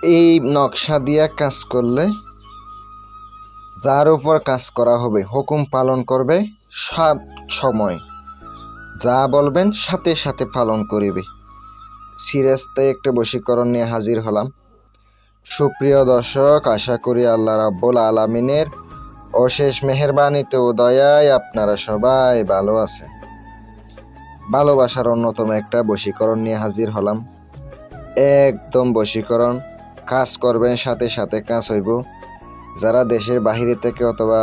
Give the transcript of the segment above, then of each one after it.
এই নকশা দিয়ে কাজ করলে যার উপর কাজ করা হবে হুকুম পালন করবে সব সময়, যা বলবেন সাথে সাথে পালন করিবে। সিরাজতে একটা বশীকরণ নিয়ে হাজির হলাম। সুপ্রিয় দর্শক, আশা করি আল্লাহ রাব্বুল আলামিনের অশেষ মেহেরবানিতে ও দয়ায় আপনারা সবাই ভালো আছেন। ভালোবাসার অন্যতম একটা বশীকরণ নিয়ে হাজির হলাম। একদম বশীকরণ, কাজ করবেন সাথে সাথে কাজ হইব। যারা দেশের বাহিরে থেকে অথবা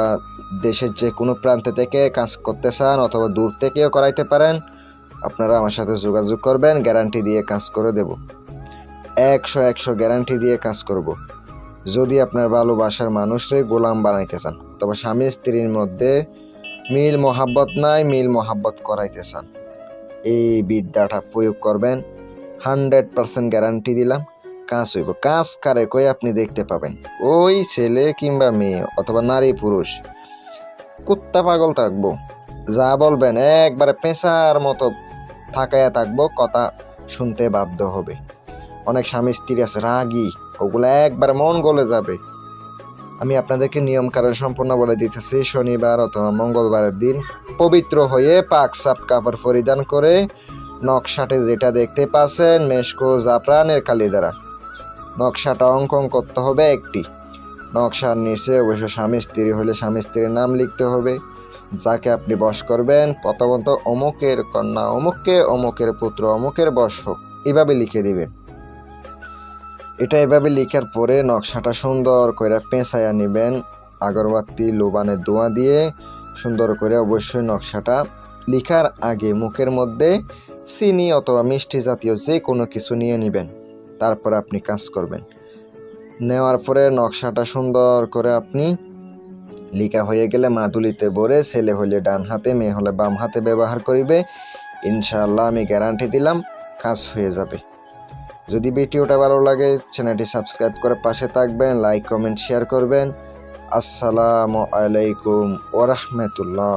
দেশের যে কোনো প্রান্তে থেকে কাজ করতে চান অথবা দূর থেকেও করাইতে পারেন, আপনারা আমার সাথে যোগাযোগ করবেন, গ্যারান্টি দিয়ে কাজ করে দেব। 100 গ্যারান্টি দিয়ে কাজ করব। যদি আপনার ভালোবাসার মানুষরে গোলাম বানাইতে চান অথবা স্বামী স্ত্রীর মধ্যে মিল মোহাব্বত নাই, মিল মোহাব্বত করাইতে চান, এই বিদ্যাটা প্রয়োগ করবেন। 100% গ্যারান্টি দিলাম, কাজ হইব। কাজ কারে কই আপনি দেখতে পাবেন, ওই ছেলে কিংবা মেয়ে অথবা নারী পুরুষ কুত্তা পাগল থাকবো, যা বলবেন একবারে পেঁচার মতো থাকায়া থাকবো, কথা শুনতে বাধ্য হবে। অনেক স্বামী স্ত্রী আছে রাগী, ওগুলো একবার মন গলে যাবে। আমি আপনাদেরকে নিয়ম কারণ সম্পূর্ণ বলে দিতেছি। শনিবার অথবা মঙ্গলবারের দিন পবিত্র হয়ে পাক সাপ কাপড় পরিধান করে নকশাতে যেটা দেখতে পাচ্ছেন মেশকো জাফরানের কালি দ্বারা নকশাটা অঙ্কন করতে হবে একটি। নকশার নিচে অবশ্য স্বামী স্ত্রী হলে স্বামী স্ত্রীর নাম লিখতে হবে। যাকে আপনি বশ করবেন প্রথমত অমুকের কন্যা অমুককে, অমুকের পুত্র অমুকের বশ হোক, এভাবে লিখে দিবেন। এটা এভাবে লিখার পরে নকশাটা সুন্দর করে পেঁচাইয়া নেবেন, আগরবাতি লোবানের দোয়া দিয়ে সুন্দর করে। অবশ্যই নকশাটা লিখার আগে মুখের মধ্যে চিনি অথবা মিষ্টি জাতীয় যে কোনো কিছু নিয়ে নেবেন, তারপর আপনি কাজ করবেন। নেওয়ার পরে নকশাটা সুন্দর করে আপনি লিখা হয়ে গেলে মাদুলিতে ভরে, ছেলে হলে ডান হাতে, মেয়ে হলে বাম হাতে ব্যবহার করিবে। ইনশাআল্লাহ আমি গ্যারান্টি দিলাম কাজ হয়ে যাবে। যদি ভিডিওটা ভালো লাগে চ্যানেলটি সাবস্ক্রাইব করে পাশে থাকবেন, লাইক কমেন্ট শেয়ার করবেন। আসসালামু আলাইকুম ওয়া রাহমাতুল্লাহ।